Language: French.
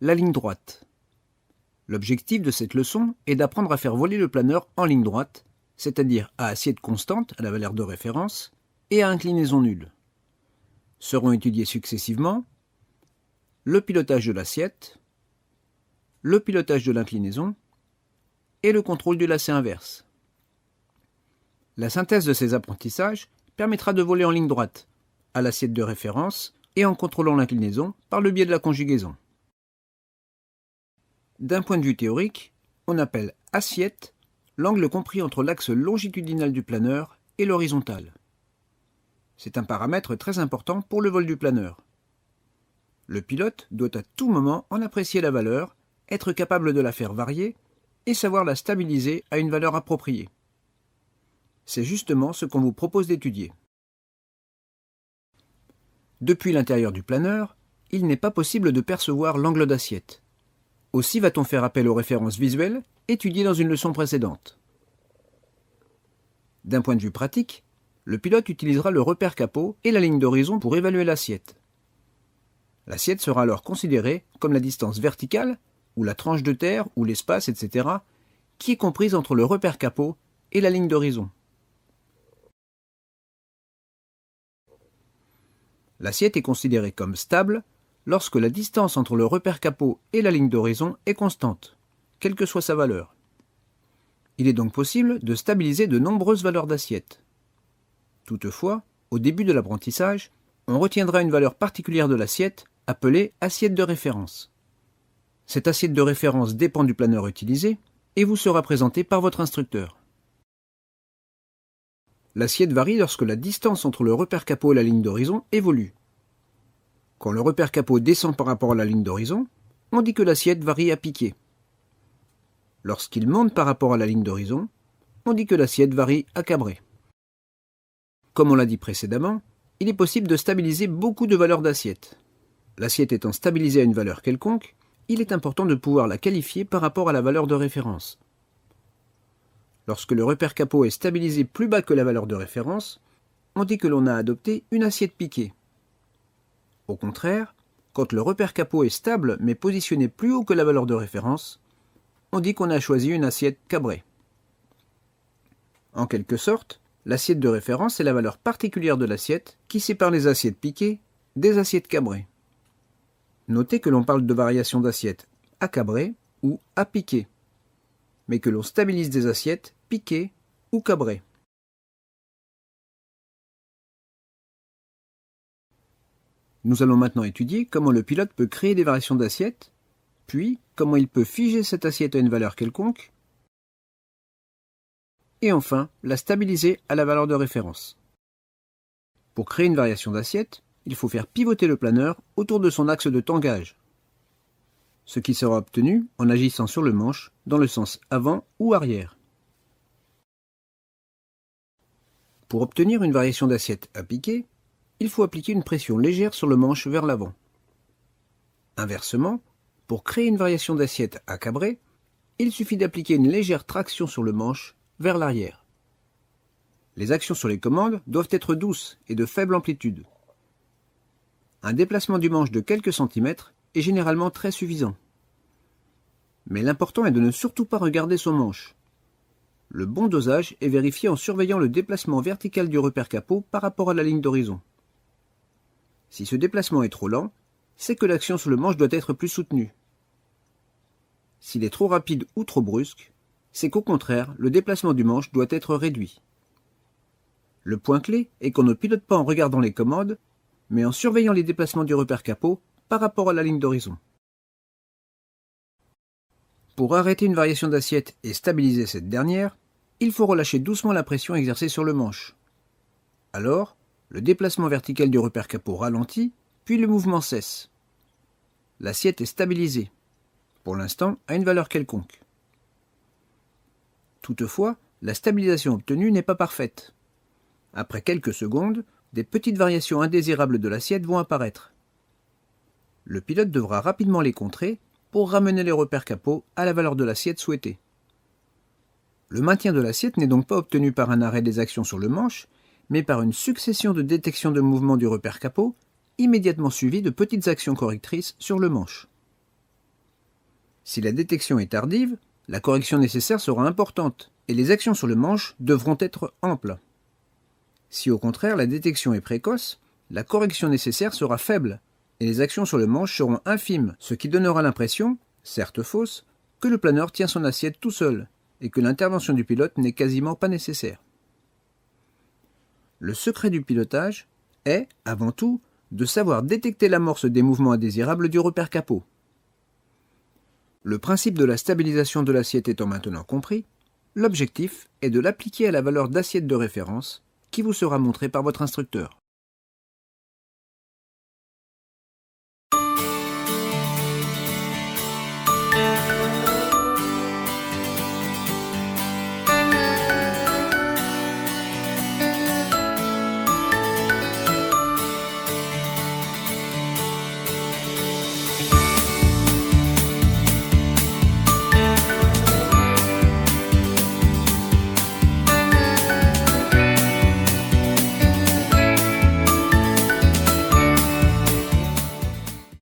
la ligne droite. L'objectif de cette leçon est d'apprendre à faire voler le planeur en ligne droite, c'est-à-dire à assiette constante à la valeur de référence et à inclinaison nulle. Seront étudiés successivement le pilotage de l'assiette, le pilotage de l'inclinaison et le contrôle du lacet inverse. La synthèse de ces apprentissages permettra de voler en ligne droite, à l'assiette de référence et en contrôlant l'inclinaison par le biais de la conjugaison. D'un point de vue théorique, on appelle assiette l'angle compris entre l'axe longitudinal du planeur et l'horizontale. C'est un paramètre très important pour le vol du planeur. Le pilote doit à tout moment en apprécier la valeur, être capable de la faire varier et savoir la stabiliser à une valeur appropriée. C'est justement ce qu'on vous propose d'étudier. Depuis l'intérieur du planeur, il n'est pas possible de percevoir l'angle d'assiette. Aussi va-t-on faire appel aux références visuelles étudiées dans une leçon précédente. D'un point de vue pratique, le pilote utilisera le repère capot et la ligne d'horizon pour évaluer l'assiette. L'assiette sera alors considérée comme la distance verticale, ou la tranche de terre, ou l'espace, etc., qui est comprise entre le repère capot et la ligne d'horizon. L'assiette est considérée comme stable lorsque la distance entre le repère capot et la ligne d'horizon est constante, quelle que soit sa valeur. Il est donc possible de stabiliser de nombreuses valeurs d'assiette. Toutefois, au début de l'apprentissage, on retiendra une valeur particulière de l'assiette, appelée assiette de référence. Cette assiette de référence dépend du planeur utilisé et vous sera présentée par votre instructeur. L'assiette varie lorsque la distance entre le repère capot et la ligne d'horizon évolue. Quand le repère capot descend par rapport à la ligne d'horizon, on dit que l'assiette varie à piqué. Lorsqu'il monte par rapport à la ligne d'horizon, on dit que l'assiette varie à cabré. Comme on l'a dit précédemment, il est possible de stabiliser beaucoup de valeurs d'assiette. L'assiette étant stabilisée à une valeur quelconque, il est important de pouvoir la qualifier par rapport à la valeur de référence. Lorsque le repère capot est stabilisé plus bas que la valeur de référence, on dit que l'on a adopté une assiette piquée. Au contraire, quand le repère capot est stable mais positionné plus haut que la valeur de référence, on dit qu'on a choisi une assiette cabrée. En quelque sorte, l'assiette de référence est la valeur particulière de l'assiette qui sépare les assiettes piquées des assiettes cabrées. Notez que l'on parle de variation d'assiette à cabré ou à piqué, mais que l'on stabilise des assiettes piquées ou cabrées. Nous allons maintenant étudier comment le pilote peut créer des variations d'assiette, puis comment il peut figer cette assiette à une valeur quelconque, et enfin la stabiliser à la valeur de référence. Pour créer une variation d'assiette, il faut faire pivoter le planeur autour de son axe de tangage, ce qui sera obtenu en agissant sur le manche dans le sens avant ou arrière. Pour obtenir une variation d'assiette à piqué, il faut appliquer une pression légère sur le manche vers l'avant. Inversement, pour créer une variation d'assiette à cabré, il suffit d'appliquer une légère traction sur le manche vers l'arrière. Les actions sur les commandes doivent être douces et de faible amplitude. Un déplacement du manche de quelques centimètres est généralement très suffisant. Mais l'important est de ne surtout pas regarder son manche. Le bon dosage est vérifié en surveillant le déplacement vertical du repère capot par rapport à la ligne d'horizon. Si ce déplacement est trop lent, c'est que l'action sur le manche doit être plus soutenue. S'il est trop rapide ou trop brusque, c'est qu'au contraire, le déplacement du manche doit être réduit. Le point clé est qu'on ne pilote pas en regardant les commandes, mais en surveillant les déplacements du repère capot par rapport à la ligne d'horizon. Pour arrêter une variation d'assiette et stabiliser cette dernière, il faut relâcher doucement la pression exercée sur le manche. Alors, le déplacement vertical du repère capot ralentit, puis le mouvement cesse. L'assiette est stabilisée, pour l'instant à une valeur quelconque. Toutefois, la stabilisation obtenue n'est pas parfaite. Après quelques secondes, des petites variations indésirables de l'assiette vont apparaître. Le pilote devra rapidement les contrer pour ramener les repères capot à la valeur de l'assiette souhaitée. Le maintien de l'assiette n'est donc pas obtenu par un arrêt des actions sur le manche, mais par une succession de détections de mouvement du repère capot, immédiatement suivie de petites actions correctrices sur le manche. Si la détection est tardive, la correction nécessaire sera importante et les actions sur le manche devront être amples. Si au contraire la détection est précoce, la correction nécessaire sera faible et les actions sur le manche seront infimes, ce qui donnera l'impression, certes fausse, que le planeur tient son assiette tout seul et que l'intervention du pilote n'est quasiment pas nécessaire. Le secret du pilotage est, avant tout, de savoir détecter l'amorce des mouvements indésirables du repère capot. Le principe de la stabilisation de l'assiette étant maintenant compris, l'objectif est de l'appliquer à la valeur d'assiette de référence qui vous sera montrée par votre instructeur.